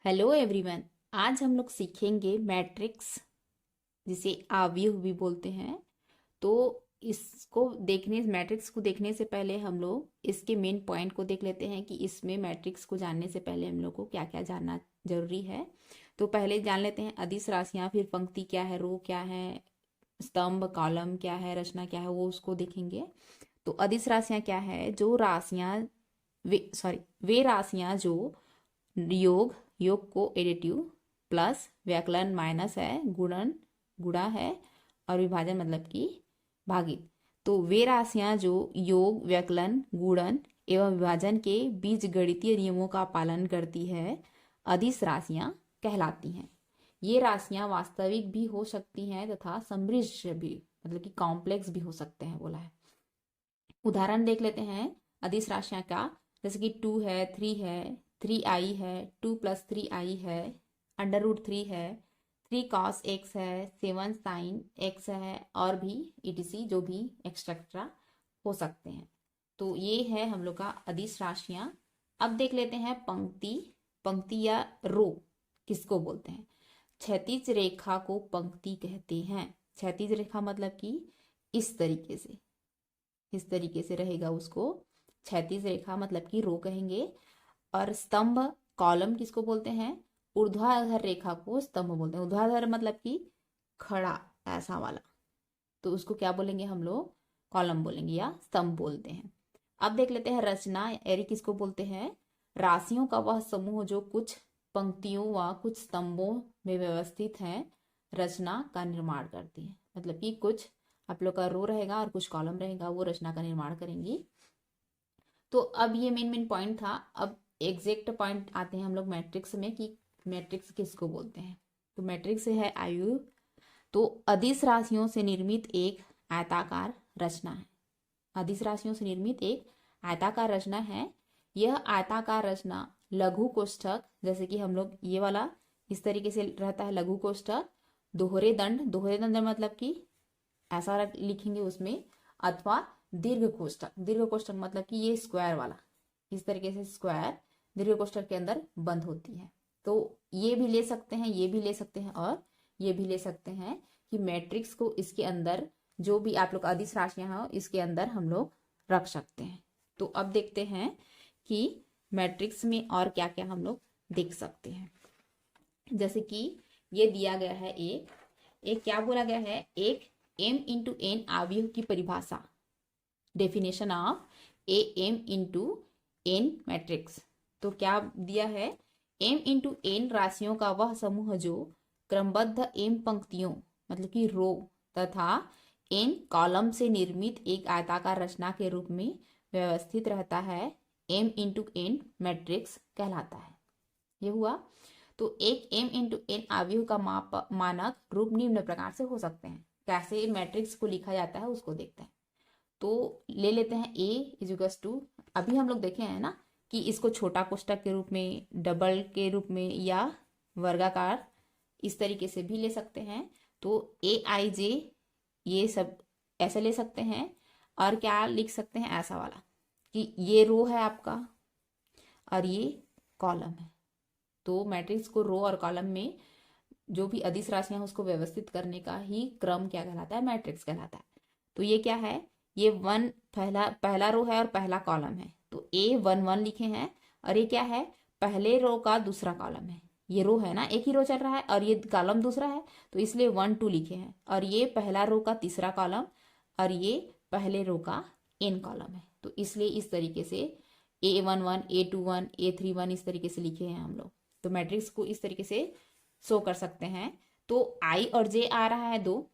Hello everyone. आज हम लोग सीखेंगे मैट्रिक्स, जिसे अवयव भी बोलते हैं। तो इसको देखने मैट्रिक्स को देखने से पहले हम लोग इसके मेन पॉइंट को देख लेते हैं कि इसमें मैट्रिक्स को जानने से पहले हम लोग को क्या क्या जानना जरूरी है। तो पहले जान लेते हैं अदिश राशियां, फिर पंक्ति क्या है, रो क्या है, स्तंभ कॉलम क्या है, रचना क्या है, वो उसको देखेंगे। तो अदिश राशियां क्या है? जो राशियां वे राशियां जो योग योग को एडिटिव प्लस व्याकलन माइनस है, गुणन गुणा है, और विभाजन मतलब कि भागित। तो वे राशियां जो योग व्याकलन गुणन एवं विभाजन के बीज गणितीय नियमों का पालन करती है, अदिश राशियां कहलाती हैं। ये राशियां वास्तविक भी हो सकती हैं तथा सम्मिश्र भी, मतलब कि कॉम्प्लेक्स भी हो सकते हैं, बोला है। उदाहरण देख लेते हैं अदिश राशियां का। जैसे कि 2 है, 3 है, 3i है, 2+3i है, √3 है, 3 cos x है, 7 sin x है, और भी etc जो भी एक्स्ट्रा हो सकते हैं। तो ये है हम लोग का अदिश राशियां। अब देख लेते हैं पंक्ति। पंक्ति या रो किसको बोलते हैं? क्षैतिज रेखा को पंक्ति कहते हैं। क्षैतिज रेखा मतलब कि इस तरीके से रहेगा, उसको क्षैतिज रेखा मतलब कि रो कहेंगे। और स्तंभ कॉलम किसको बोलते हैं? ऊर्ध्वाधर रेखा को स्तंभ बोलते हैं। ऊर्ध्वाधर मतलब कि खड़ा, ऐसा वाला, तो उसको क्या बोलेंगे हम लोग? कॉलम बोलेंगे या स्तंभ बोलते हैं। अब देख लेते हैं रचना एरी किसको बोलते हैं? राशियों का वह समूह जो कुछ पंक्तियों व कुछ स्तंभों में व्यवस्थित है, रचना का निर्माण करती है। मतलब कि कुछ आप लोग का रो रहेगा और कुछ कॉलम रहेगा, वो रचना का निर्माण करेंगी। तो अब ये मेन पॉइंट था। अब एग्जैक्ट पॉइंट आते हैं हम लोग मैट्रिक्स में कि मैट्रिक्स किसको बोलते हैं। तो मैट्रिक्स है आयु। तो अदिश राशियों से निर्मित एक आयताकार रचना है। अदिश राशियों से निर्मित एक आयताकार रचना है। यह आयताकार रचना लघु कोष्ठक, जैसे कि हम लोग ये वाला इस तरीके से रहता है लघु कोष्ठक, दोहरे दंड मतलब कि ऐसा लिखेंगे उसमें, अथवा दीर्घ कोष्ठक। दीर्घ कोष्ठक मतलब कि ये स्क्वायर वाला, इस तरीके से स्क्वायर दीर्घ कोष्ठक के अंदर बंद होती है। तो ये भी ले सकते हैं, ये भी ले सकते हैं, और ये भी ले सकते हैं कि मैट्रिक्स को इसके अंदर जो भी आप लोग अदिश राशियां हैं इसके अंदर हम लोग रख सकते हैं। तो अब देखते हैं कि मैट्रिक्स में और क्या क्या हम लोग देख सकते हैं। जैसे कि ये दिया गया है एक क्या बोला गया है? एक m×n अवयव की परिभाषा, डेफिनेशन ऑफ m×n मैट्रिक्स। तो क्या दिया है? m×n राशियों का वह समूह जो क्रमबद्ध m पंक्तियों मतलब कि रो तथा n कॉलम से निर्मित एक आयताकार रचना के रूप में व्यवस्थित रहता है, m×n मैट्रिक्स कहलाता है। ये हुआ। तो एक m×n अवयव का मानक रूप निम्न प्रकार से हो सकते हैं। कैसे मैट्रिक्स को लिखा जाता है उसको देखते हैं। तो ले लेते हैं A=2। अभी हम लोग देखे हैं ना कि इसको छोटा कोष्ठक के रूप में, डबल के रूप में, या वर्गाकार इस तरीके से भी ले सकते हैं। तो AIJ ये सब ऐसे ले सकते हैं। और क्या लिख सकते हैं? ऐसा वाला कि ये रो है आपका और ये कॉलम है। तो मैट्रिक्स को रो और कॉलम में जो भी अदिश राशियां हैं उसको व्यवस्थित करने का ही क्रम क्या कहलाता है? मैट्रिक्स कहलाता है। तो ये क्या है? ये पहला रो है और पहला कॉलम है, तो A11 लिखे हैं। और ये क्या है? पहले रो का दूसरा कॉलम है। ये रो है ना, एक ही रो चल रहा है और ये कॉलम दूसरा है, तो इसलिए 1 2 लिखे हैं। और ये पहला रो का तीसरा कॉलम और ये पहले रो का n कॉलम है, तो इसलिए इस तरीके से A11 A21 A31 इस तरीके से लिखे हैं हम लोग। तो मैट्रिक्स को इस तरीके से शो कर सकते हैं। तो I और J आ रहा है 2,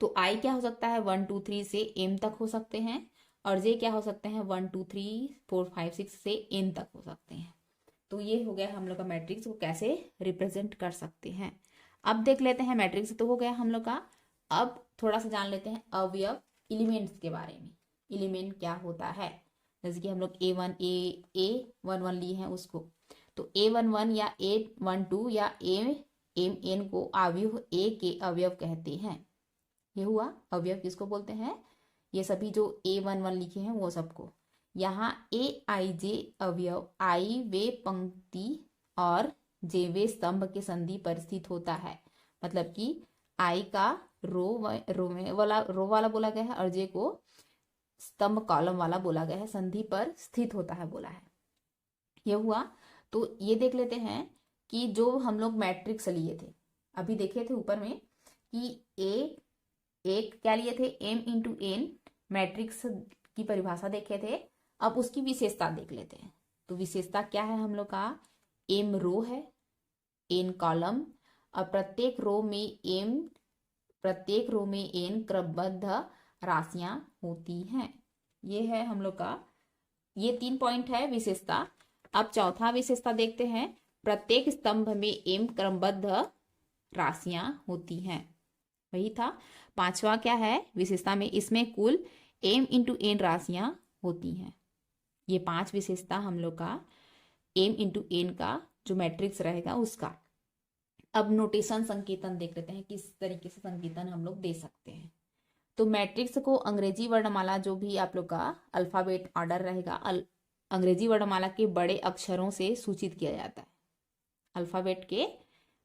तो I क्या हो सकता है? 1 2 3 से M तक हो सकते हैं, और J क्या हो सकते हैं? 1 2 3 4 5 6 से N तक हो सकते हैं। तो ये हो गया हम लोग का मैट्रिक्स को कैसे रिप्रेजेंट कर सकते हैं। अब देख लेते हैं मैट्रिक्स तो हो गया हम लोग का। अब थोड़ा सा जान लेते हैं अवयव एलिमेंट्स के बारे में। एलिमेंट क्या होता है? जैसे कि हम लोग A11 लिए हैं उसको, तो A11 या A12 या AMN को अवयव A के अवयव कहते हैं। ये हुआ अवयव किसको बोलते हैं? ये सभी जो A11 लिखे हैं वो सबको। यहाँ AIJ अवयव, I वे पंक्ति और जेवे स्तंभ के संधि पर स्थित होता है। मतलब कि आई का रो वाला बोला गया है और जे को स्तंभ कॉलम वाला बोला गया है, संधि पर स्थित होता है बोला है। ये हुआ। तो ये देख लेते हैं कि जो हम लोग मैट्रिक्स लिए थे, अभी देखे थे ऊपर में कि एक क्या लिए थे, एम इंटू एन मैट्रिक्स की परिभाषा देखे थे। अब उसकी विशेषता देख लेते हैं। तो विशेषता क्या है हम लोग का, एम रो है, एन कॉलम और प्रत्येक रो में एन क्रमबद्ध राशियां होती हैं। ये है हम लोग का, ये 3 पॉइंट है विशेषता। अब चौथा विशेषता देखते हैं, प्रत्येक स्तंभ में एम क्रमबद्ध राशियां होती हैं। वही था। पांचवा क्या है विशेषता में, इसमें कुल एम इंटू एन राशियां होती हैं। ये 5 विशेषता हम लोग का एम इंटू एन का जो मैट्रिक्स रहेगा उसका। अब नोटेशन संकेतन देख लेते हैं, किस तरीके से संकेतन हम लोग दे सकते हैं। तो मैट्रिक्स को अंग्रेजी वर्णमाला, जो भी आप लोग का अल्फाबेट ऑर्डर रहेगा, अंग्रेजी वर्णमाला के बड़े अक्षरों से सूचित किया जाता है। अल्फाबेट के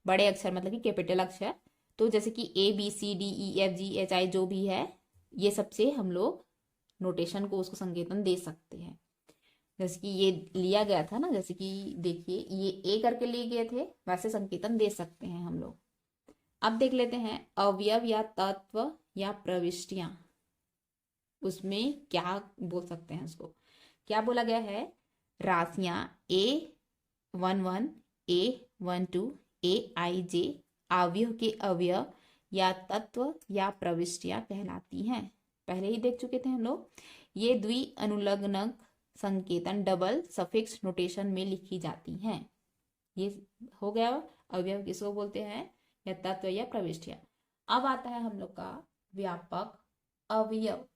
बड़े अक्षर मतलब कि कैपिटल अक्षर। तो जैसे कि ABCDEFGHI जो भी है, ये सबसे हम लोग नोटेशन को उसको संकेतन दे सकते हैं। जैसे कि ये लिया गया था ना, जैसे कि देखिए ये ए करके लिए गए थे, वैसे संकेतन दे सकते हैं हम लोग। अब देख लेते हैं अवयव या तत्व या प्रविष्टियां, उसमें क्या बोल सकते हैं उसको। क्या बोला गया है, राशियां A11 A12 AIJ अवयव के अवयव या तत्व या प्रविष्टियां कहलाती हैं। पहले ही देख चुके थे हम लोग। ये द्वि अनुलग्नक संकेतन डबल सफिक्स नोटेशन में लिखी जाती हैं। ये हो गया अवयव किसको बोलते हैं, या तत्व या प्रविष्टियां। अब आता है हम लोग का व्यापक अवयव।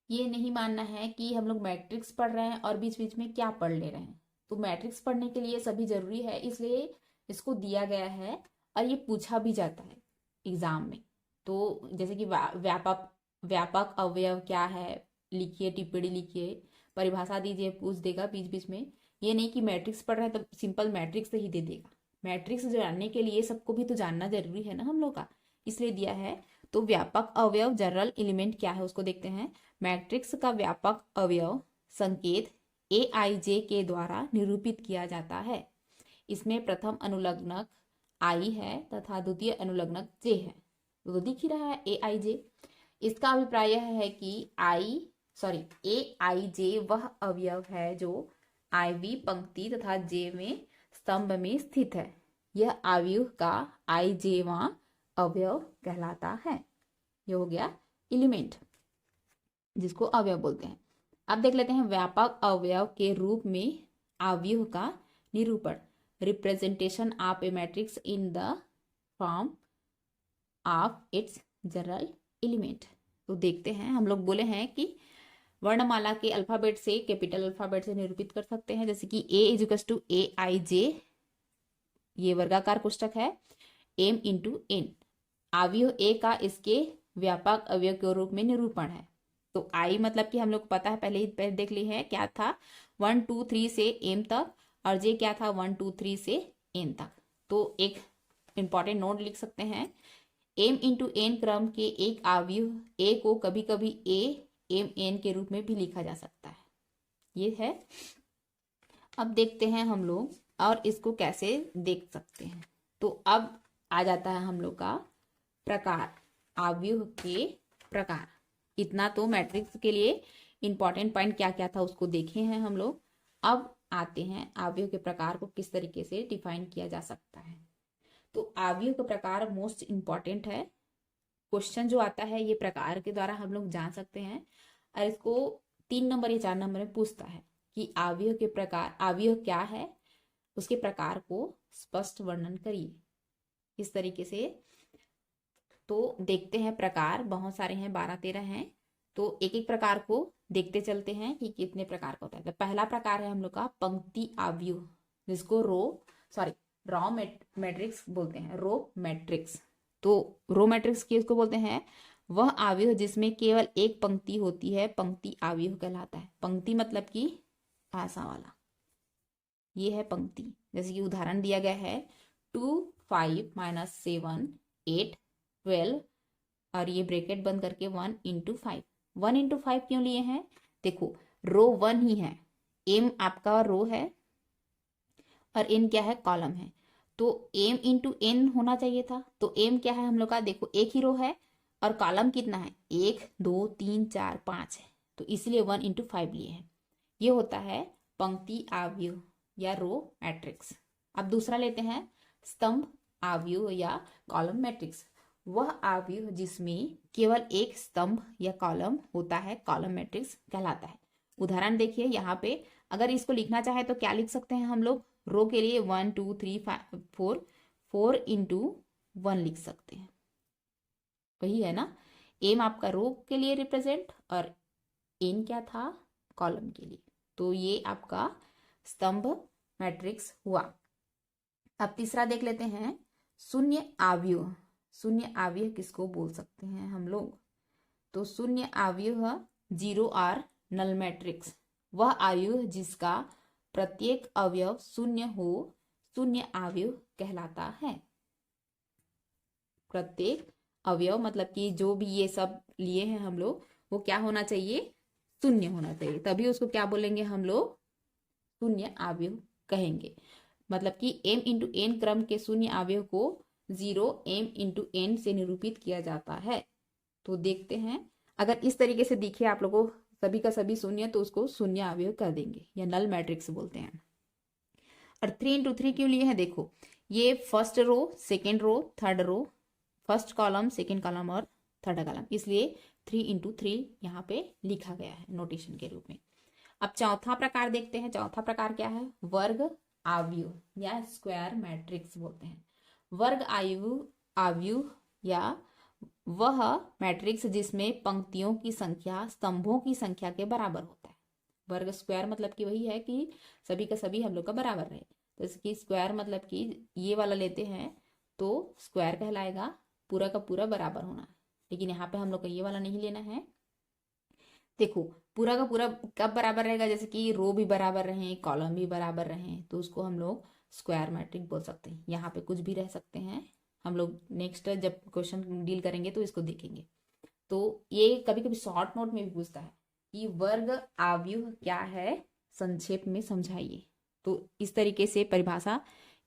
ये नहीं मानना है कि हम लोग मैट्रिक्स पढ़ रहे हैं और बीच बीच में क्या पढ़ ले रहे हैं। तो मैट्रिक्स पढ़ने के लिए सभी जरूरी है, इसलिए इसको दिया गया है और ये पूछा भी जाता है एग्जाम में। तो जैसे कि व्यापक अवयव क्या है लिखिए, टिप्पणी लिखिए, परिभाषा दीजिए, पूछ देगा बीच बीच में। ये नहीं कि मैट्रिक्स पढ़ रहे हैं तो सिंपल मैट्रिक्स से ही दे देगा। मैट्रिक्स जानने के लिए सबको भी तो जानना जरूरी है ना हम लोग का, इसलिए दिया है। तो व्यापक अवयव जनरल एलिमेंट क्या है उसको देखते हैं। मैट्रिक्स का व्यापक अवयव संकेत AIJ के द्वारा निरूपित किया जाता है। इसमें प्रथम अनुलग्नक I है तथा द्वितीय अनुलग्नक J है। तो दिख ही रहा है AIJ। इसका अभिप्राय यह है कि AIJ वह अवयव है जो IV पंक्ति तथा J में स्तंभ में स्थित है। यह अवयव का IJवां अवयव कहलाता है। यह हो गया एलिमेंट जिसको अवयव बोलते हैं। अब देख लेते हैं व्यापक अवयव के रूप में अवयव का निरूपण, representation of A matrix in the form of its general element. तो देखते हैं, हम लोग बोले हैं कि वर्णमाला के अल्फाबेट से, कैपिटल अल्फाबेट से निरूपित कर सकते हैं। जैसे कि A=AIJ, ये वर्गाकार कोष्टक है, M × N। अवयव A का इसके व्यापक अवयव के रूप में निरूपण है। तो I मतलब कि हम लोग को पता है, पहले ही देख ली है क्या था, 1 2 3 से M तक, और J क्या था 1 2 3 से N तक। तो एक इंपॉर्टेंट नोट लिख सकते हैं, M × N क्रम के एक अवयव A को कभी कभी AMN के रूप में भी लिखा जा सकता है। ये है। अब देखते हैं हम लोग और इसको कैसे देख सकते हैं। तो अब आ जाता है हम लोग का प्रकार, अवयव के प्रकार। इतना तो मैट्रिक्स के लिए इंपॉर्टेंट पॉइंट क्या क्या था उसको देखे हैं हम लोग। अब आते हैं अवयव के प्रकार को किस तरीके से डिफाइन किया जा सकता है। तो अवयव का प्रकार मोस्ट इंपॉर्टेंट है। क्वेश्चन जो आता है ये प्रकार के द्वारा हम लोग जान सकते हैं, और इसको 3 नंबर या 4 नंबर में पूछता है कि अवयव के प्रकार, अवयव क्या है, उसके प्रकार को स्पष्ट वर्णन करिए। इस तरीके से तो देखते हैं, प्रकार बहुत सारे हैं, 12-13 हैं। तो एक एक प्रकार को देखते चलते हैं कि कितने प्रकार का होता है। तो पहला प्रकार है हम लोग का पंक्ति अवयव, जिसको रॉ मैट्रिक्स बोलते हैं, रो मैट्रिक्स। तो रो मैट्रिक्स किसको बोलते हैं, वह अवयव जिसमें केवल एक पंक्ति होती है, पंक्ति अवयव कहलाता है। पंक्ति मतलब कि ऐसा वाला, ये है पंक्ति। जैसे कि उदाहरण दिया गया है 2 5 -7 8 12 और ये ब्रैकेट बंद करके 1 × 5। 1 × 5 क्यों लिए हैं? देखो रो 1 ही है, एम आपका रो है और एन क्या है? कॉलम है। तो एम इंटू एन होना चाहिए था। तो एम क्या है हम लोग का? देखो एक ही रो है और कॉलम कितना है? 1 2 3 4 5 है, तो इसलिए 1 × 5 लिए हैं। ये होता है पंक्ति आव्यूह या रो मैट्रिक्स। अब दूसरा लेते हैं स्तंभ आव्यूह या कॉलम मैट्रिक्स। वह आव्यूह जिसमें केवल एक स्तंभ या कॉलम होता है कॉलम मैट्रिक्स कहलाता है। उदाहरण देखिए यहाँ पे, अगर इसको लिखना चाहे तो क्या लिख सकते हैं हम लोग? रो के लिए 1 2 3 5 4 4 × 1 लिख सकते हैं। वही है ना, एम आपका रो के लिए रिप्रेजेंट और एन क्या था? कॉलम के लिए। तो ये आपका स्तंभ मैट्रिक्स हुआ। अब तीसरा देख लेते हैं शून्य आव्यूह। शून्य आव्यूह किसको बोल सकते हैं हम लोग? तो शून्य आव्यूह 0R नल मैट्रिक्स। वह आव्यूह जिसका प्रत्येक अवयव शून्य हो शून्य आव्यूह कहलाता है। प्रत्येक अवयव मतलब कि जो भी ये सब लिए हैं हम लोग, वो क्या होना चाहिए? शून्य होना चाहिए, तभी उसको क्या बोलेंगे हम लोग? शून्य आव्यूह कहेंगे। मतलब कि m × n क्रम के शून्य आव्यूह को 0 m × n से निरूपित किया जाता है। तो देखते हैं, अगर इस तरीके से दिखे आप लोगों को सभी का सभी शून्य, तो उसको शून्य आव्यूह कर देंगे या नल मैट्रिक्स बोलते हैं। और 3 × 3 क्यों लिए हैं? देखो ये first row, second row, third row, first column, second column और थर्ड कॉलम, इसलिए 3 × 3 यहाँ पे लिखा गया है नोटेशन के रूप में। अब चौथा प्रकार देखते हैं। चौथा प्रकार क्या है? वर्ग आव्यूह या स्क्वायर मैट्रिक्स बोलते हैं। वर्ग आव्यूह या वह मैट्रिक्स जिसमें पंक्तियों की संख्या स्तंभों की संख्या के बराबर होता है। वर्ग स्क्वायर मतलब कि वही है कि सभी का सभी हम लोग का बराबर रहे। जैसे कि स्क्वायर मतलब कि ये वाला लेते हैं तो स्क्वायर कहलाएगा, पूरा का पूरा बराबर होना। लेकिन यहाँ पे हम लोग को ये वाला नहीं लेना है। देखो पूरा का पूरा कब बराबर रहेगा? जैसे कि रो भी बराबर रहे, कॉलम भी बराबर रहे, तो उसको हम लोग स्क्वायर मैट्रिक्स बोल सकते हैं। यहाँ पे कुछ भी रह सकते हैं, हम लोग नेक्स्ट जब क्वेश्चन डील करेंगे तो इसको देखेंगे। तो ये कभी कभी शॉर्ट नोट में भी पूछता है कि वर्ग आव्यूह क्या है, संक्षेप में समझाइए। तो इस तरीके से परिभाषा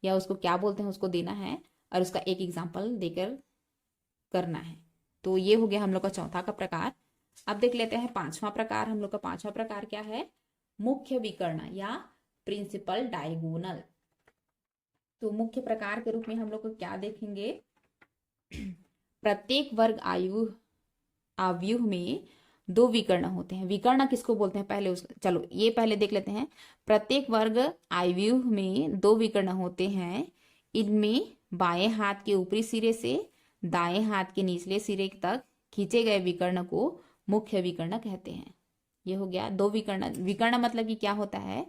या उसको क्या बोलते हैं उसको देना है और उसका एक एग्जाम्पल देकर करना है। तो ये हो गया हम लोग का चौथा का प्रकार। अब देख लेते हैं पांचवा प्रकार। हम लोग का पांचवा प्रकार क्या है? मुख्य विकर्ण या प्रिंसिपल डायगोनल। तो मुख्य प्रकार के रूप में हम लोग को क्या देखेंगे? प्रत्येक वर्ग आव्यूह में 2 विकर्ण होते हैं। विकर्ण किसको बोलते हैं पहले चलो ये पहले देख लेते हैं। प्रत्येक वर्ग आव्यूह में 2 विकर्ण होते हैं। इनमें बाएं हाथ के ऊपरी सिरे से दाएं हाथ के निचले सिरे तक खींचे गए विकर्ण को मुख्य विकर्ण कहते हैं। ये हो गया 2 विकर्ण। विकर्ण मतलब कि क्या होता है?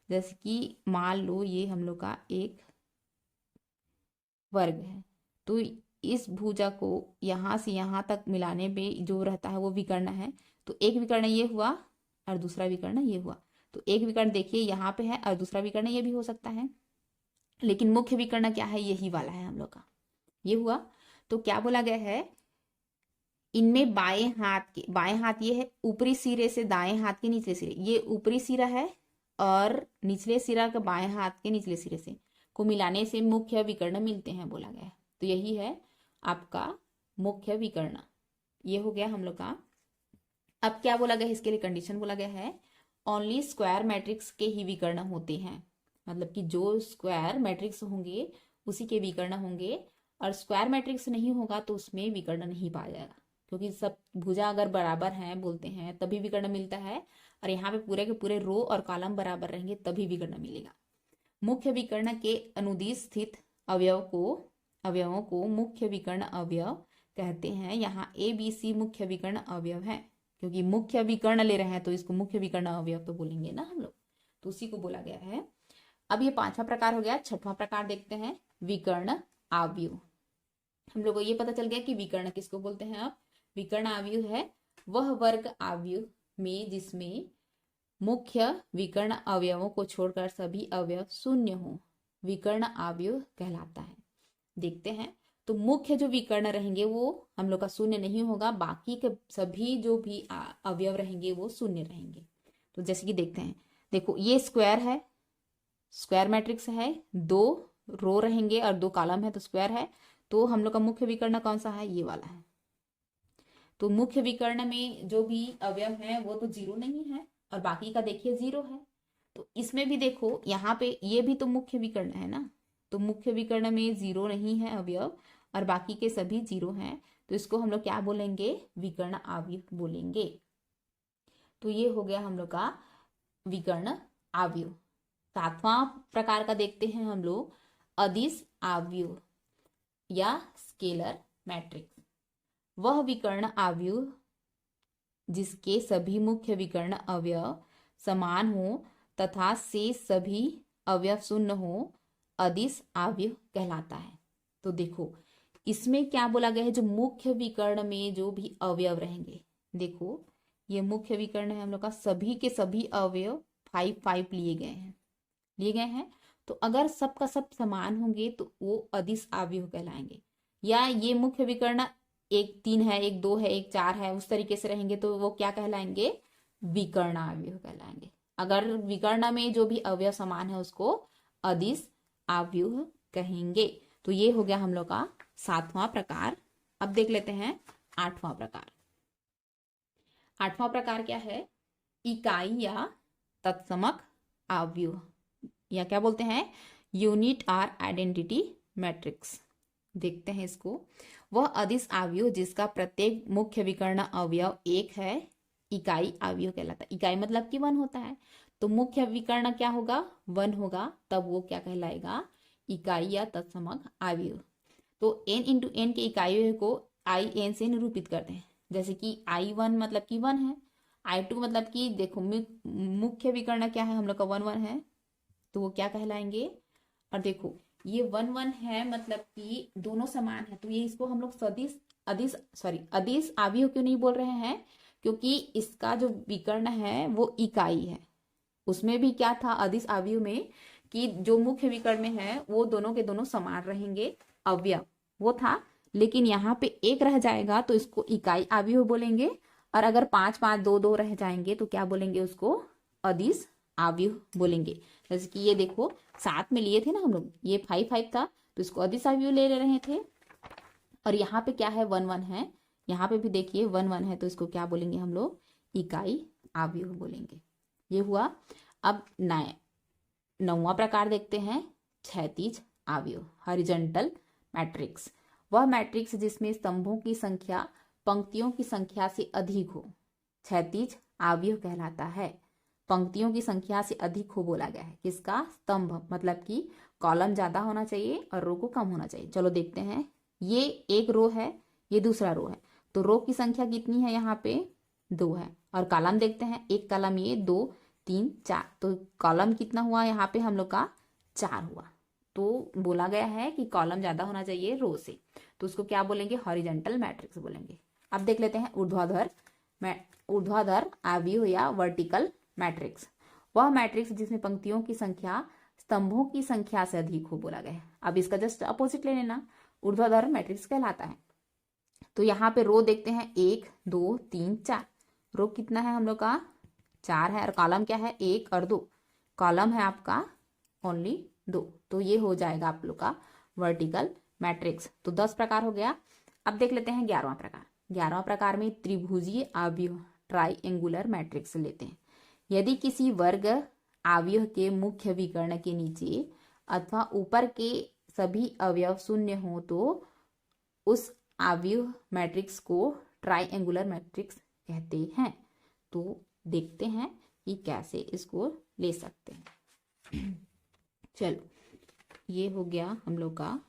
जैसे कि मान लो ये हम लोग का एक वर्ग है, तो इस भुजा को यहां से यहां तक मिलाने पे जो रहता है वो विकर्ण है। तो एक विकर्ण ये हुआ और दूसरा विकर्ण ये हुआ। तो एक विकर्ण देखिए यहाँ पे है और दूसरा विकर्ण ये भी हो सकता है, लेकिन मुख्य विकर्ण क्या है? यही वाला है हम लोग का, ये हुआ। तो क्या बोला गया है? इनमें बाएं हाथ ये है ऊपरी सिरे से दाएं हाथ के निचले सिरे, ये ऊपरी सिरा है और निचले सिरा के बाएं हाथ के निचले सिरे से को मिलाने से मुख्य विकर्ण मिलते हैं बोला गया है। तो यही है आपका मुख्य विकर्ण। ये हो गया हम लोग का। अब क्या बोला गया है? इसके लिए कंडीशन बोला गया है ओनली स्क्वायर मैट्रिक्स के ही विकर्ण होते हैं। मतलब कि जो स्क्वायर मैट्रिक्स होंगे उसी के विकर्ण होंगे, और स्क्वायर मैट्रिक्स नहीं होगा तो उसमें विकर्ण नहीं पाया जाएगा, क्योंकि सब भुजा अगर बराबर हैं बोलते हैं तभी विकर्ण मिलता है, और यहाँ पे पूरे के पूरे रो और कॉलम बराबर रहेंगे तभी विकर्ण मिलेगा। मुख्य विकर्ण के अनुदिश स्थित अवयवों को मुख्य विकर्ण अवयव कहते हैं। यहाँ ABC मुख्य विकर्ण अवयव है, क्योंकि मुख्य विकर्ण ले रहे हैं तो इसको मुख्य विकर्ण अवयव तो बोलेंगे ना हम लोग, तो उसी को बोला गया है। अब ये पांचवा प्रकार हो गया। छठवां प्रकार देखते हैं विकर्ण आव्यूह। हम लोग को ये पता चल गया कि विकर्ण किसको बोलते हैं। अब विकर्ण आव्यूह है वह वर्ग आव्यूह में जिसमें मुख्य विकर्ण अवयवों को छोड़कर सभी अवयव शून्य हो। विकर्ण अवयव कहलाता है। देखते हैं, तो मुख्य जो विकर्ण रहेंगे वो हम लोग का शून्य नहीं होगा, बाकी के सभी जो भी अवयव रहेंगे वो शून्य रहेंगे। तो जैसे कि देखते हैं, देखो ये स्क्वायर है, स्क्वायर मैट्रिक्स है, 2 रो रहेंगे और 2 कॉलम है तो स्क्वायर है। तो हम लोग का मुख्य विकर्ण कौन सा है, ये वाला है। तो मुख्य विकर्ण में जो भी अवयव है वो तो 0 नहीं है और बाकी का देखिए 0 है। तो इसमें भी देखो यहाँ पे ये भी तो मुख्य विकर्ण है ना, तो मुख्य विकर्ण में 0 नहीं है अवयव और बाकी के सभी 0 हैं, तो इसको हम लोग क्या बोलेंगे, विकर्ण अवयव बोलेंगे। तो ये हो गया हम लोग का विकर्ण अवयव। 7वां प्रकार का देखते हैं हम लोग, अदिश अवयव या स्केलर मैट्रिक्स। वह विकर्ण अवयव जिसके सभी मुख्य विकर्ण अवयव समान हो तथा शेष सभी अवयव शून्य हो, अदिश अवयव कहलाता है। तो देखो इसमें क्या बोला गया है, जो मुख्य विकर्ण में जो भी अवयव रहेंगे, देखो ये मुख्य विकर्ण है हम लोग का, सभी के सभी अवयव 5 लिए गए हैं। तो अगर सबका सब समान होंगे तो वो अदिश अवयव कहलाएंगे। या ये मुख्य विकर्ण 1 3 है, 1 2 है, 1 4 है, उस तरीके से रहेंगे तो वो क्या कहलाएंगे, विकर्ण अवयव कहलाएंगे। अगर विकर्ण में जो भी अवयव समान है उसको अदिश अवयव कहेंगे। तो ये हो गया हम लोग का 7वां प्रकार। अब देख लेते हैं 8वां प्रकार। 8वां प्रकार क्या है, इकाई या तत्समक अवयव, या क्या बोलते हैं, यूनिट और आइडेंटिटी मैट्रिक्स। देखते हैं इसको। वह अदिश अवयव जिसका प्रत्येक मुख्य विकर्ण अवयव 1 है, इकाई अवयव कहलाता है। इकाई मतलब कि 1 होता है, तो मुख्य विकर्ण क्या होगा, 1 होगा, तब वो क्या कहलाएगा, इकाई या तत्समक अवयव। तो n इंटू एन के इकाइयों को in से निरूपित करते हैं। जैसे कि I1 मतलब कि 1 है, I2 मतलब कि देखो मुख्य विकर्ण क्या है हम लोग का 1 1 है, तो वो क्या कहलाएंगे। और देखो ये 1 1 है मतलब कि दोनों समान है, तो ये इसको हम लोग अदिश अवयव क्यों नहीं बोल रहे हैं, क्योंकि इसका जो विकर्ण है वो इकाई है। उसमें भी क्या था अदिश अवयव में, कि जो मुख्य विकर्ण में है वो दोनों के दोनों समान रहेंगे, अवयव वो था। लेकिन यहाँ पे 1 रह जाएगा तो इसको इकाई अवयव बोलेंगे, और अगर 5 5 2 2 रह जाएंगे तो क्या बोलेंगे, उसको अदिश अवयव बोलेंगे। जैसे कि ये देखो 7 में लिए थे ना हम लोग, ये 5 5 था तो इसको अदिश अवयव ले रहे थे। और यहाँ पे क्या है 1 1 है, यहाँ पे भी देखिए 1 1 है, तो इसको क्या बोलेंगे हम लोग, इकाई अवयव बोलेंगे। ये हुआ। अब 9वां प्रकार देखते हैं, क्षैतिज अवयव, हॉरिजॉन्टल मैट्रिक्स। वह मैट्रिक्स जिसमें स्तंभों की संख्या पंक्तियों की संख्या से अधिक हो, क्षैतिज अवयव कहलाता है। पंक्तियों की संख्या से अधिक हो बोला गया है, किसका, स्तंभ मतलब कि कॉलम ज्यादा होना चाहिए और रो को कम होना चाहिए। चलो देखते हैं, ये एक रो है, ये दूसरा रो है, तो रो की संख्या कितनी है, यहाँ पे 2 है। और कॉलम देखते हैं, एक कॉलम ये 2 3 4, तो कॉलम कितना हुआ यहाँ पे हम लोग का 4 हुआ। तो बोला गया है कि कॉलम ज्यादा होना चाहिए रो से, तो उसको क्या बोलेंगे, हॉरिजॉन्टल मैट्रिक्स बोलेंगे। अब देख लेते हैं ऊर्ध्वाधर अवयव या वर्टिकल मैट्रिक्स। वह मैट्रिक्स जिसमें पंक्तियों की संख्या स्तंभों की संख्या से अधिक हो बोला गया है। अब इसका जस्ट अपोजिट ले लेना, ऊर्ध्वाधर मैट्रिक्स कहलाता है। तो यहाँ पे रो देखते हैं 1 2 3 4, रो कितना है हम लोग का 4 है, और कॉलम क्या है 1 और 2, कॉलम है आपका ओनली 2, तो ये हो जाएगा आप लोग का वर्टिकल मैट्रिक्स। तो 10 प्रकार हो गया। अब देख लेते हैं 11वां प्रकार। 11वां प्रकार में त्रिभुजीय अवयव ट्राइएंगुलर मैट्रिक्स लेते हैं। यदि किसी वर्ग अवयव के मुख्य विकर्ण के नीचे अथवा ऊपर के सभी अवयव शून्य हो तो उस अवयव मैट्रिक्स को ट्राइएंगुलर मैट्रिक्स कहते हैं। तो देखते हैं कि कैसे इसको ले सकते हैं। चलो ये हो गया हम लोग का।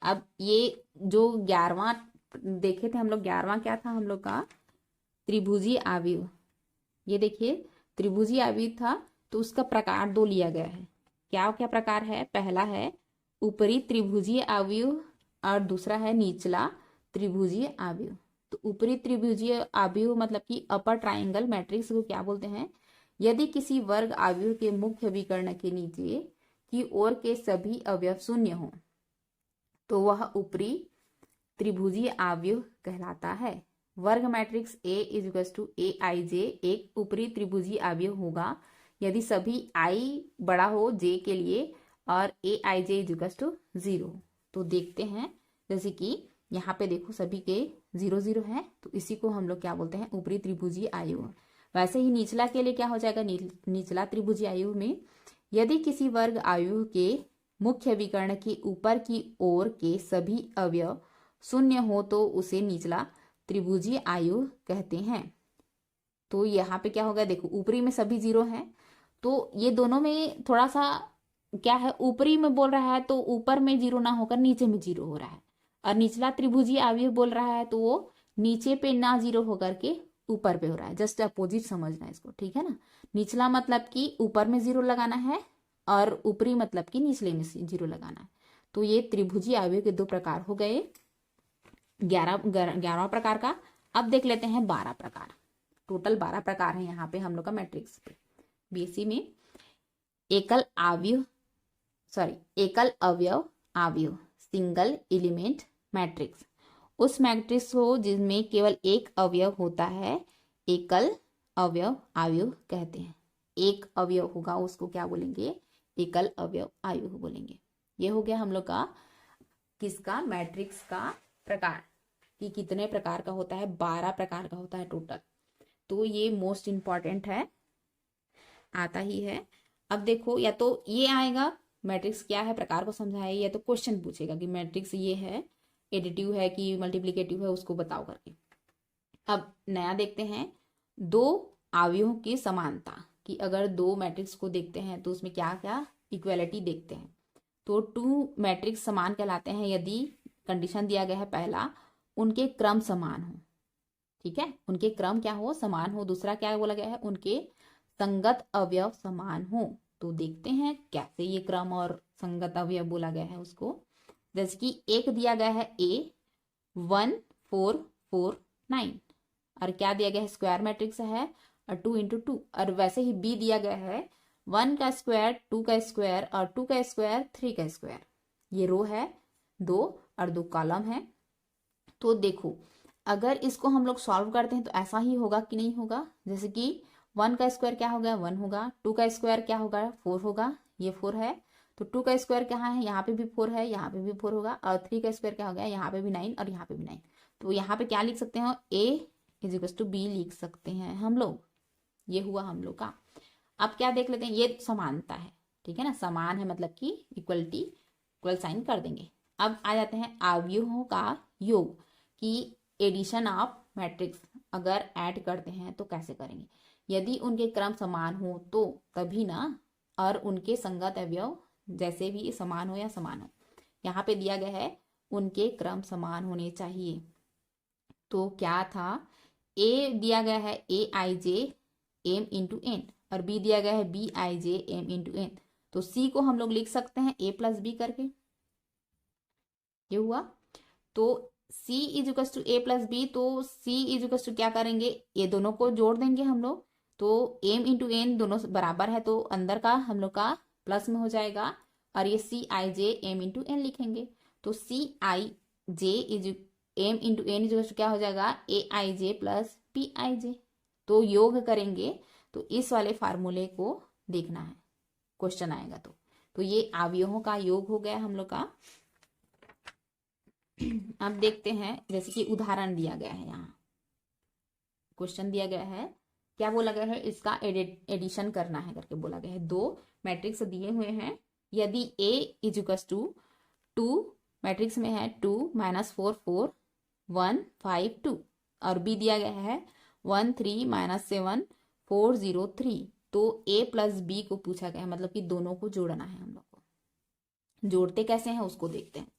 अब ये जो 11वां देखे थे हम लोग, 11वां क्या था हम लोग का, त्रिभुजीय अवयव। ये देखिए त्रिभुजीय अवयव था तो उसका प्रकार 2 लिया गया है। क्या क्या प्रकार है, पहला है ऊपरी त्रिभुजीय अवयव और दूसरा है निचला त्रिभुजीय अवयव। तो ऊपरी त्रिभुजीय अवयव मतलब कि अपर ट्राइंगल मैट्रिक्स को क्या बोलते हैं, यदि किसी वर्ग अवयव के मुख्य विकर्ण के नीचे की ओर के सभी अवयव शून्य हो तो वह ऊपरी त्रिभुजीय अवयव कहलाता है। वर्ग मैट्रिक्स A इज टू ए आई जे एक ऊपरी त्रिभुजीय अवयव होगा यदि सभी i बड़ा हो j के लिए और ए आई जे इज टू 0। तो देखते हैं, जैसे कि यहाँ पे देखो सभी के 0 0 है, तो इसी को हम लोग क्या बोलते हैं, ऊपरी त्रिभुजीय अवयव। वैसे ही निचला के लिए क्या हो जाएगा, निचला त्रिभुजीय अवयव में यदि किसी वर्ग अवयव के मुख्य विकर्ण के ऊपर की ओर के सभी अवयव शून्य हो तो उसे निचला त्रिभुजीय अवयव कहते हैं। तो यहाँ पे क्या होगा, देखो ऊपरी में सभी 0 हैं, तो ये दोनों में थोड़ा सा क्या है, ऊपरी में बोल रहा है तो ऊपर में 0 ना होकर नीचे में 0 हो रहा है, और निचला त्रिभुजीय अवयव बोल रहा है तो वो नीचे पे ना 0 होकर के ऊपर पे हो रहा है। जस्ट अपोजिट समझना है इसको, ठीक है ना। निचला मतलब कि ऊपर में 0 लगाना है और ऊपरी मतलब कि निचले में 0 लगाना है। तो ये त्रिभुजीय अवयव के 2 प्रकार हो गए, 11वां प्रकार का। अब देख लेते हैं 12 प्रकार। टोटल 12 प्रकार है यहाँ पे हम लोग का मैट्रिक्स पे। बीएससी में एकल अवयव सिंगल एलिमेंट मैट्रिक्स, उस मैट्रिक्स को जिसमें केवल एक अवयव होता है एकल अवयव कहते हैं। एक अवयव होगा उसको क्या बोलेंगे, एकल अवयव बोलेंगे। ये हो गया हम लोग का किसका, मैट्रिक्स का प्रकार, कि कितने प्रकार का होता है, 12 प्रकार का होता है टोटल। तो ये मोस्ट इंपॉर्टेंट है, आता ही है। अब देखो, या तो ये आएगा मैट्रिक्स क्या है, प्रकार को समझाए, या तो क्वेश्चन पूछेगा कि मैट्रिक्स ये है, एडिटिव है कि मल्टीप्लिकेटिव है, उसको बताओ करके। अब नया देखते हैं, 2 अवयवों की समानता, कि अगर 2 मैट्रिक्स को देखते हैं तो उसमें क्या क्या इक्वेलिटी देखते हैं। तो 2 मैट्रिक्स समान कहलाते हैं यदि कंडीशन दिया गया है, पहला उनके क्रम समान हो, ठीक है, उनके क्रम क्या हो, समान हो। दूसरा क्या बोला गया है, उनके संगत अवयव समान हो। तो देखते हैं कैसे ये क्रम और संगत अवयव बोला गया है उसको। जैसे कि एक दिया गया है A 1 4 4 9, और क्या दिया गया है, स्क्वायर मैट्रिक्स है और 2 × 2, और वैसे ही B दिया गया है 1 का स्क्वायर 2 का स्क्वायर और 2 का स्क्वायर 3 का स्क्वायर। ये रो है 2 और 2 कॉलम है। तो देखो अगर इसको हम लोग सॉल्व करते हैं तो ऐसा ही होगा कि नहीं होगा, जैसे कि 1 का स्क्वायर क्या होगा, 1 होगा, 2 का स्क्वायर क्या होगा, 4 होगा, ये 4 है, तो 2 का स्क्वायर कहाँ है, यहाँ पे भी 4 है, यहाँ पे भी 4 होगा, और 3 का स्क्वायर क्या हो गया, यहाँ पे भी 9 और यहाँ पे भी 9। तो यहाँ पे क्या लिख सकते हैं, A = B लिख सकते हैं हम लोग। ये हुआ हम लोग का। अब क्या देख लेते हैं, ये समानता है, ठीक है ना, समान है मतलब कि इक्वलिटी, इक्वल साइन कर देंगे। अब आ जाते हैं अवयवों का योग, कि एडिशन ऑफ मैट्रिक्स अगर ऐड करते हैं तो कैसे करेंगे। यदि उनके क्रम समान हो तो तभी ना, और उनके संगत अवयव जैसे भी समान हो या समान हो। यहाँ पे दिया गया है उनके क्रम समान होने चाहिए। तो क्या था, A दिया गया है AIJ M × N और B दिया गया है BIJ M × N। तो C को हम लोग लिख सकते हैं A + B करके, ये हुआ। तो C = A + B, तो C = क्या करेंगे, ये दोनों को जोड़ देंगे हम लोग। तो M × N दोनों बराबर है तो अंदर का हम लोग का प्लस में हो जाएगा, और ये CIJ M × N लिखेंगे। तो CIJ M × N क्या हो जाएगा, AIJ + BIJ। तो योग करेंगे तो इस वाले फार्मूले को देखना है, क्वेश्चन आएगा तो ये अवयवों का योग हो गया हम लोग का। अब देखते हैं, जैसे कि उदाहरण दिया गया है, यहाँ क्वेश्चन दिया गया है, क्या बोला गया है, इसका एडिशन करना है करके बोला गया है। 2 मैट्रिक्स दिए हुए हैं, यदि A = 2 मैट्रिक्स में है 2 - 4 4 1 5 2, और B दिया गया है 1 3 - 7 4 0 3। तो A + B को पूछा गया है, मतलब कि दोनों को जोड़ना है हम लोग को। जोड़ते कैसे हैं उसको देखते हैं।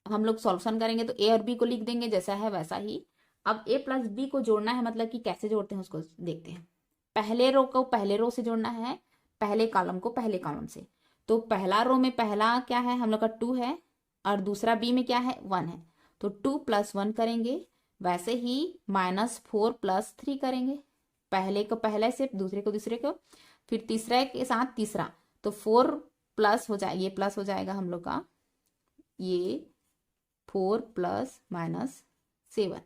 हम लोग सॉल्यूशन करेंगे तो A और B को लिख देंगे जैसा है वैसा ही। अब A + B को जोड़ना है, मतलब कि कैसे जोड़ते हैं उसको देखते हैं। पहले रो को पहले रो से जोड़ना है, पहले कॉलम को पहले कॉलम से। तो पहला रो में पहला क्या है, हम लोग का 2 है, और दूसरा B में क्या है, 1 है, तो 2 + 1 करेंगे। वैसे ही -4 + 3 करेंगे, पहले को पहले से, दूसरे को दूसरे को, फिर तीसरे के साथ तीसरा, तो 4 प्लस हो जाए, ये प्लस हो जाएगा हम लोग का, ये 4 प्लस माइनस 7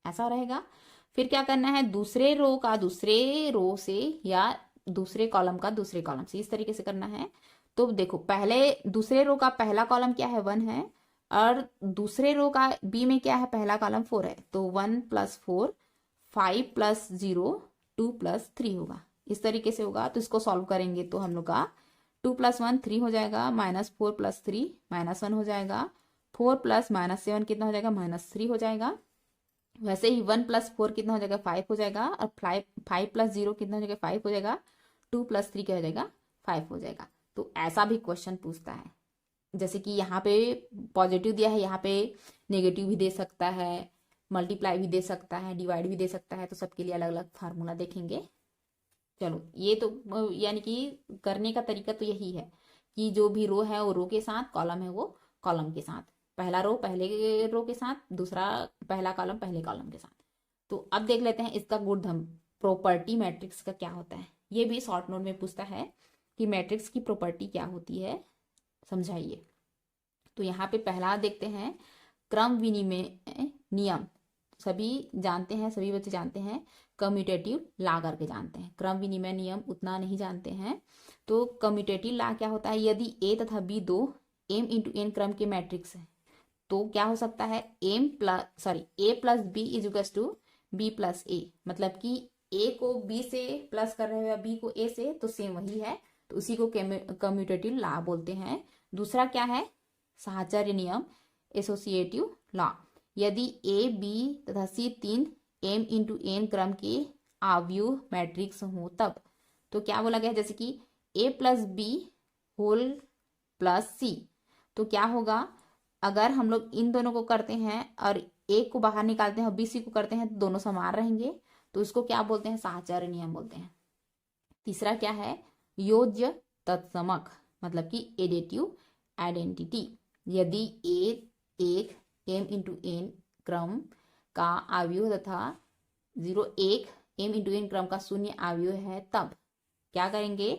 ऐसा रहेगा। फिर क्या करना है, दूसरे रो का दूसरे रो से या दूसरे कॉलम का दूसरे कॉलम से, इस तरीके से करना है। तो देखो पहले दूसरे रो का पहला कॉलम क्या है, 1 है, और दूसरे रो का बी में क्या है, पहला कॉलम 4 है, तो 1 प्लस 4, 5 प्लस 0, 2 प्लस 3 होगा, इस तरीके से होगा। तो इसको सॉल्व करेंगे तो हम लोग का 2 प्लस 1 3 हो जाएगा, माइनस 4 प्लस 3 माइनस 1 हो जाएगा, 4 प्लस माइनस 7 कितना हो जाएगा, माइनस 3 हो जाएगा। वैसे ही 1 प्लस 4 कितना हो जाएगा, 5 हो जाएगा, और 5 प्लस 0 कितना हो जाएगा, 5 हो जाएगा, 2 प्लस 3 क्या हो जाएगा, 5 हो जाएगा। तो ऐसा भी क्वेश्चन पूछता है, जैसे कि यहाँ पे पॉजिटिव दिया है, यहाँ पे नेगेटिव भी दे सकता है, मल्टीप्लाई भी दे सकता है, डिवाइड भी दे सकता है, तो सबके लिए अलग अलग फार्मूला देखेंगे। चलो ये तो यानी कि करने का तरीका तो यही है कि जो भी रो है वो रो के साथ, कॉलम है वो कॉलम के साथ, पहला रो पहले रो के साथ, दूसरा पहला कॉलम पहले कॉलम के साथ। तो अब देख लेते हैं इसका गुणधर्म, प्रॉपर्टी मैट्रिक्स का क्या होता है। ये भी शॉर्ट नोट में पूछता है कि मैट्रिक्स की प्रॉपर्टी क्या होती है, समझाइए। तो यहाँ पे पहला देखते हैं, क्रम विनिमय नियम, सभी जानते हैं, सभी बच्चे जानते हैं, कम्यूटेटिव ला करके जानते हैं, क्रम विनिमय नियम उतना नहीं जानते हैं। तो कम्यूटेटिव ला क्या होता है, यदि ए तथा बी दो m इंटू एन क्रम के मैट्रिक्स है, तो क्या हो सकता है, A plus B is to B plus A, मतलब कि ए को बी से प्लस कर रहे हो या बी को ए से, तो सेम वही है, तो उसी को कम्यूटेटिव ला बोलते हैं। दूसरा क्या है, साहचर्य नियम, एसोसिएटिव लॉ, यदि ए बी तथा सी तीन m इंटू एन क्रम के आव्यूह मैट्रिक्स हो तब, तो क्या बोला गया है, जैसे कि a plus B whole plus C, तो क्या होगा, अगर हम लोग इन दोनों को करते हैं और a को बाहर निकालते हैं और b c को करते हैं, तो दोनों समान रहेंगे, तो इसको क्या बोलते हैं, साहचर्य नियम बोलते हैं। तीसरा क्या है, योज्य तत्समक, मतलब कि एडिटिव आइडेंटिटी, यदि a एक m इंटू एन क्रम का आव्यूह तथा 0 1 m इंटू एन क्रम का शून्य आव्यूह है, तब क्या करेंगे,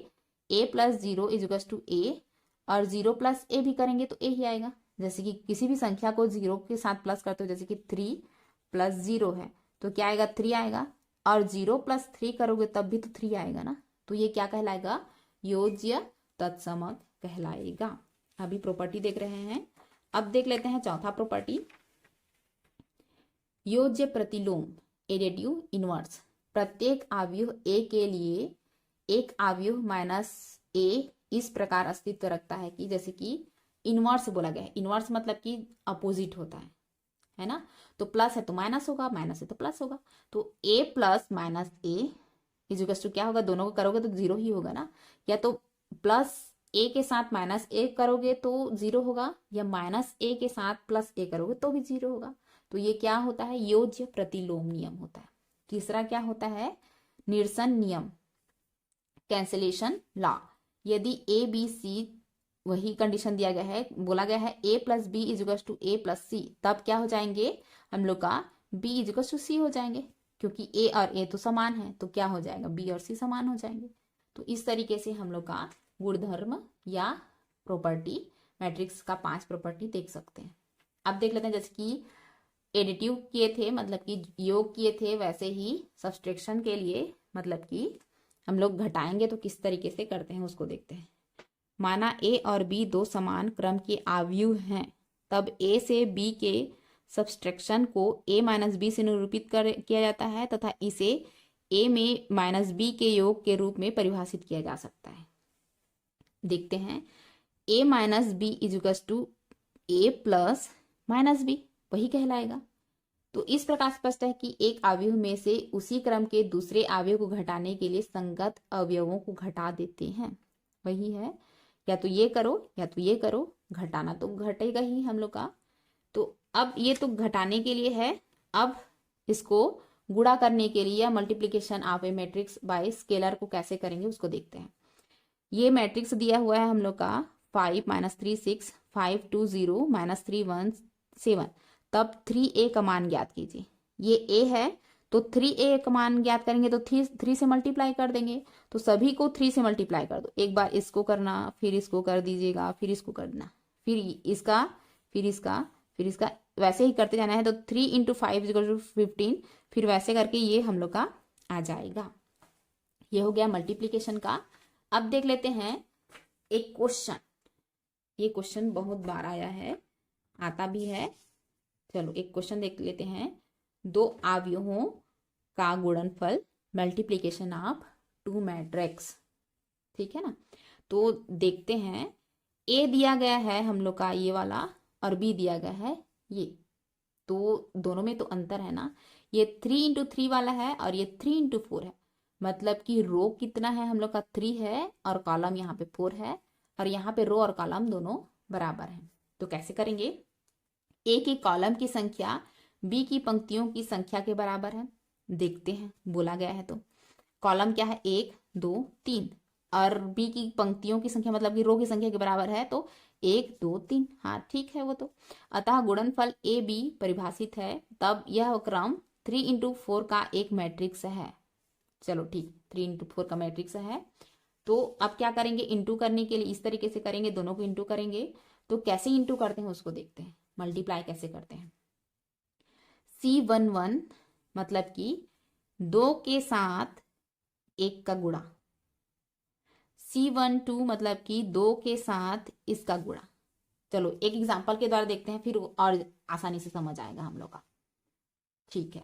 a plus 0 is to a, और 0 प्लस a भी करेंगे तो a ही आएगा। जैसे कि किसी भी संख्या को 0 के साथ प्लस करते हो, जैसे कि 3 प्लस 0 है, तो क्या आएगा, 3 आएगा, और 0 प्लस 3 करोगे तब भी तो 3 आएगा ना, तो ये क्या कहलाएगा, योज्य तत्समक कहलाएगा। अभी प्रॉपर्टी देख रहे हैं, अब देख लेते हैं चौथा प्रॉपर्टी, योज्य प्रतिलोम, एडिटिव इनवर्स, प्रत्येक आव्यूह a के लिए एक आव्यूह माइनस a इस प्रकार अस्तित्व रखता है कि, जैसे कि इनवर्स बोला गया है, इनवर्स मतलब कि अपोजिट होता है ना, तो प्लस है तो माइनस होगा, माइनस है तो प्लस होगा, तो a plus minus A is to क्या होगा, दोनों को करोगे तो 0 ही होगा ना, या तो प्लस a के साथ माइनस a करोगे तो 0 होगा, या माइनस a के साथ प्लस a करोगे तो भी 0 होगा, तो ये क्या होता है, योज्य प्रतिलोम नियम होता है। तीसरा क्या होता है, निरसन नियम, कैंसिलेशन लॉ, यदि ए बी सी, वही कंडीशन दिया गया है, बोला गया है a plus B is to A plus C, तब क्या हो जाएंगे हम लोग का, b इज टू सी हो जाएंगे, क्योंकि a और a तो समान है, तो क्या हो जाएगा, b और c समान हो जाएंगे। तो इस तरीके से हम लोग का गुणधर्म या प्रॉपर्टी मैट्रिक्स का 5 प्रॉपर्टी देख सकते हैं। अब देख लेते हैं, जैसे कि एडिटिव किए थे, मतलब कि योग किए थे, वैसे ही सब्सट्रैक्शन के लिए, मतलब कि हम लोग घटाएंगे तो किस तरीके से करते हैं उसको देखते हैं। माना a और b दो समान क्रम के आव्यूह हैं, तब a से b के सब्सट्रैक्शन को a माइनस बी से निरूपित किया जाता है, तथा इसे a में माइनस b के योग के रूप में परिभाषित किया जा सकता है। देखते हैं, a minus B is to a plus minus B, वही कहलाएगा। तो इस प्रकार स्पष्ट है कि एक अवयव में से उसी क्रम के दूसरे अवयव को घटाने के लिए संगत अवयवों को घटा देते हैं, वही है, या तो ये करो या तो ये करो, घटाना तो घटेगा ही हम लोग का। तो अब ये तो घटाने के लिए है, अब इसको गुणा करने के लिए या multiplication of A matrix bye scalar को कैसे करेंगे उसको देखते हैं। ये मैट्रिक्स दिया हुआ है हम लोग का 5 - 3 6 5 2 0 -3 1 7, तब 3a का मान ज्ञात कीजिए। ये a है तो 3a का मान ज्ञात करेंगे तो 3 से मल्टीप्लाई कर देंगे। तो सभी को 3 से मल्टीप्लाई कर दो, एक बार इसको करना, फिर इसको कर दीजिएगा, फिर इसको कर देना, फिर इसका, फिर इसका, फिर इसका, वैसे ही करते जाना है। तो 3 × 5 = 15, फिर वैसे करके ये हम लोग का आ जाएगा। ये हो गया मल्टीप्लीकेशन का। अब देख लेते हैं एक क्वेश्चन। ये क्वेश्चन बहुत बार आया है, आता भी है। चलो एक क्वेश्चन देख लेते हैं। 2 अवयवों का गुणनफल, मल्टीप्लीकेशन ऑफ 2 मैट्रिक्स, ठीक है ना। तो देखते हैं, ए दिया गया है हम लोग का ये वाला, और बी दिया गया है ये। तो दोनों में तो अंतर है ना, ये 3 × 3 वाला है और ये 3 × 4 है। मतलब कि रो कितना है हम लोग का 3 है, और कॉलम यहाँ पे 4 है, और यहाँ पे रो और कॉलम दोनों बराबर हैं। तो कैसे करेंगे, ए के कॉलम की संख्या बी की पंक्तियों की संख्या के बराबर है। देखते हैं, बोला गया है तो कॉलम क्या है, 1 2 3, और बी की पंक्तियों की संख्या मतलब कि रो की संख्या के बराबर है, तो 1 2 3। हाँ ठीक है वो तो। अतः गुणनफल ए बी परिभाषित है, तब यह क्रम 3 × 4 का एक मैट्रिक्स है। चलो ठीक, 3 × 4 का मैट्रिक्स है। तो अब क्या करेंगे, इंटू करने के लिए इस तरीके से करेंगे, दोनों को इंटू करेंगे। तो कैसे इंटू करते हैं उसको देखते हैं, मल्टीप्लाई कैसे करते हैं। C11 मतलब कि 2 के साथ 1 का गुणा, C12 मतलब कि 2 के साथ इसका गुणा। चलो एक एग्जांपल के द्वारा देखते हैं, फिर और आसानी से समझ आएगा हम लोग का। ठीक है,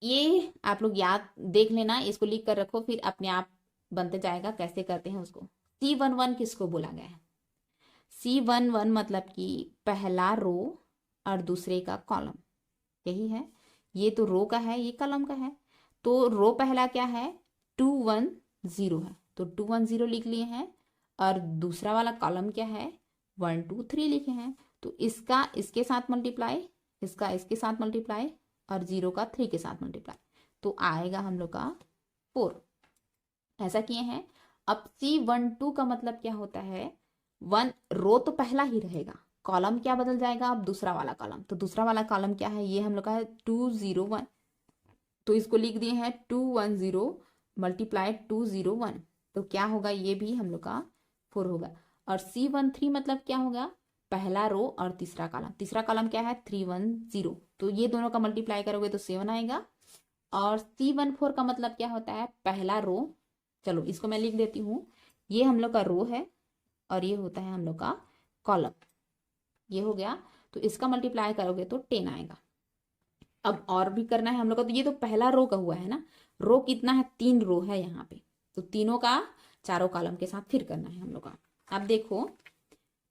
ये आप लोग याद देख लेना, इसको लिख कर रखो, फिर अपने आप बनते जाएगा कैसे करते हैं उसको। C11 किसको बोला गया है, C11 मतलब कि पहला रो और दूसरे का कॉलम, यही है। ये तो रो का है, ये कॉलम का है। तो रो पहला क्या है, 2 1 0 है, तो 2 1 0 लिख लिए हैं। और दूसरा वाला कॉलम क्या है, 1 2 3 लिखे हैं। तो इसका इसके साथ मल्टीप्लाई, इसका इसके साथ मल्टीप्लाई, और 0 का 3 के साथ मल्टीप्लाई, तो आएगा हम लोग का 4। ऐसा किए हैं। अब C12 का मतलब क्या होता है, 1 रो तो पहला ही रहेगा, कॉलम क्या बदल जाएगा, अब दूसरा वाला कॉलम। तो दूसरा वाला कॉलम क्या है, ये हम लोग का है 2 0 1, तो इसको लिख दिए हैं 2 1 0 मल्टीप्लाई 2 0 1। तो क्या होगा, ये भी हम लोग का 4 होगा। और C13 मतलब क्या होगा, पहला रो और तीसरा कॉलम। तीसरा कॉलम क्या है, 3 1 0, तो ये दोनों का मल्टीप्लाई करोगे तो 7 आएगा। और C14 का मतलब क्या होता है, पहला रो, चलो इसको मैं लिख देती हूँ, ये हम लोग का रो है और ये होता है हम लोग का कॉलम। ये हो गया, तो इसका मल्टीप्लाई करोगे तो 10 आएगा। अब और भी करना है हम लोग का, तो ये तो पहला रो का हुआ है ना, रो कितना है, 3 रो है यहाँ पे, तो तीनों का चारों कॉलम के साथ फिर करना है हम लोग का। अब देखो,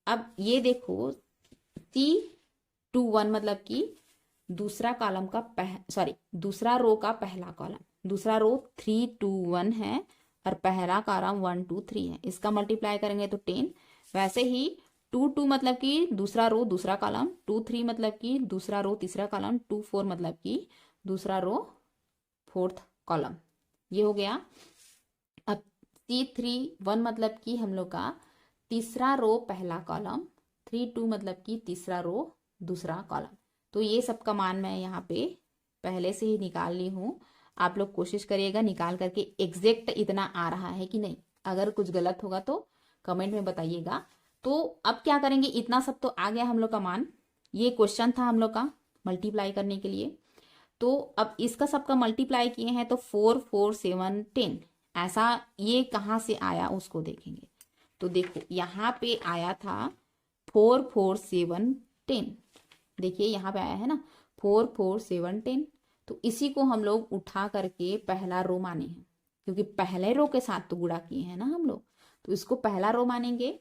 अब ये देखो C21 मतलब कि दूसरा कॉलम का दूसरा रो का पहला कॉलम, दूसरा रो 3 2 1 है और पहला कॉलम 1 2 3 है, इसका मल्टीप्लाई करेंगे तो 10। वैसे ही 2 2 मतलब कि दूसरा रो दूसरा कॉलम, 2 3 मतलब कि दूसरा रो तीसरा कॉलम, 2 4 मतलब कि दूसरा रो फोर्थ कॉलम। ये हो गया। अब C31 मतलब कि हम लोग का तीसरा रो पहला कॉलम, 3 2 मतलब कि तीसरा रो दूसरा कॉलम। तो ये सब का मान मैं यहाँ पे पहले से ही निकाल ली हूँ। आप लोग कोशिश करिएगा निकाल करके एग्जैक्ट इतना आ रहा है कि नहीं, अगर कुछ गलत होगा तो कमेंट में बताइएगा। तो अब क्या करेंगे, इतना सब तो आ गया हम लोग का मान, ये क्वेश्चन था हम लोग का मल्टीप्लाई करने के लिए। तो अब इसका सबका मल्टीप्लाई किए हैं तो 4 4 7 10, ऐसा ये कहाँ से आया उसको देखेंगे। तो देखो यहाँ पे आया था 4 4 7 10, देखिए यहाँ पे आया है ना 4 4 7 10। तो इसी को हम लोग उठा करके पहला रो माने हैं, क्योंकि पहले रो के साथ तो गुणा किए हैं ना हम लोग, तो इसको पहला रो मानेंगे।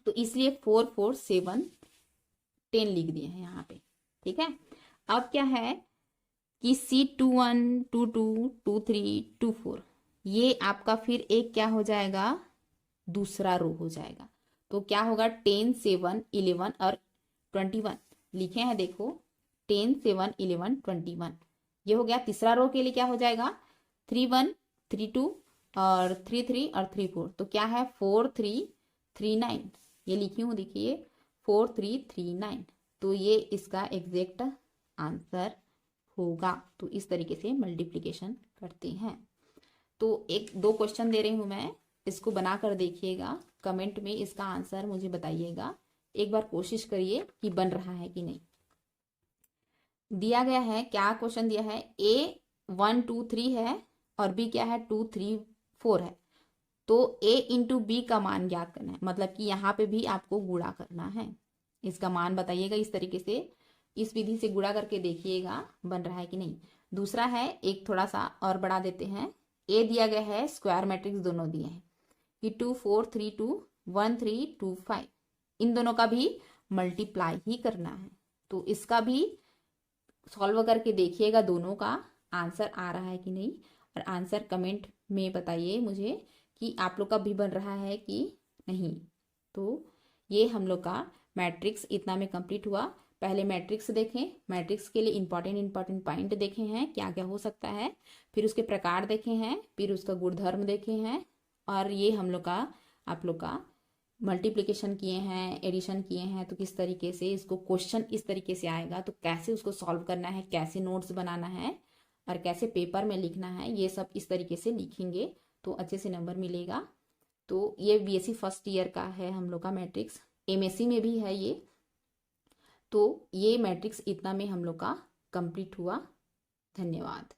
तो इसलिए 4 4 7 10 लिख दिए हैं यहाँ पे। ठीक है, अब क्या है कि C21 2 2 2 3 2 4, ये आपका फिर एक क्या हो जाएगा, दूसरा रो हो जाएगा। तो क्या होगा, 10 7 11 और 21 लिखे हैं, देखो 10 7 11 21, ये हो गया। तीसरा रो के लिए क्या हो जाएगा, 3 1 3 2 और 3 3 और 3 4, तो क्या है 4 3 3 9, ये लिखी हूँ देखिए 4 3 3 9। तो ये इसका एग्जैक्ट आंसर होगा। तो इस तरीके से मल्टीप्लिकेशन करते हैं। तो एक दो क्वेश्चन दे रही हूं मैं, इसको बना कर देखिएगा, कमेंट में इसका आंसर मुझे बताइएगा। एक बार कोशिश करिए कि बन रहा है कि नहीं। दिया गया है, क्या क्वेश्चन दिया है, ए 1 2 3 है और बी क्या है 2 3 4 है। तो a इंटू बी का मान ज्ञात करना है, मतलब कि यहाँ पे भी आपको गुणा करना है। इसका मान बताइएगा इस तरीके से, इस विधि से गुणा करके देखिएगा बन रहा है कि नहीं। दूसरा है, एक थोड़ा सा और बढ़ा देते हैं, ए दिया गया है, स्क्वायर मैट्रिक्स दोनों दिए हैं कि 2 4 3 2 1 3 2 5, इन दोनों का भी मल्टीप्लाई ही करना है। तो इसका भी सॉल्व करके देखिएगा, दोनों का आंसर आ रहा है कि नहीं। और आंसर कमेंट में बताइए मुझे कि आप लोग का भी बन रहा है कि नहीं। तो ये हम लोग का मैट्रिक्स इतना में कंप्लीट हुआ। पहले मैट्रिक्स देखें, मैट्रिक्स के लिए इंपॉर्टेंट पॉइंट देखे हैं क्या क्या हो सकता है, फिर उसके प्रकार देखे हैं, फिर उसका गुणधर्म देखे हैं, और ये हम लोग का आप लोग का मल्टीप्लिकेशन किए हैं, एडिशन किए हैं, तो किस तरीके से इसको क्वेश्चन इस तरीके से आएगा तो कैसे उसको सॉल्व करना है, कैसे नोट्स बनाना है और कैसे पेपर में लिखना है, ये सब इस तरीके से लिखेंगे तो अच्छे से नंबर मिलेगा। तो ये बीएससी फर्स्ट ईयर का है हम लोग का मैट्रिक्स, एमएससी में भी है ये। तो ये मैट्रिक्स इतना में हम लोग का कंप्लीट हुआ। धन्यवाद।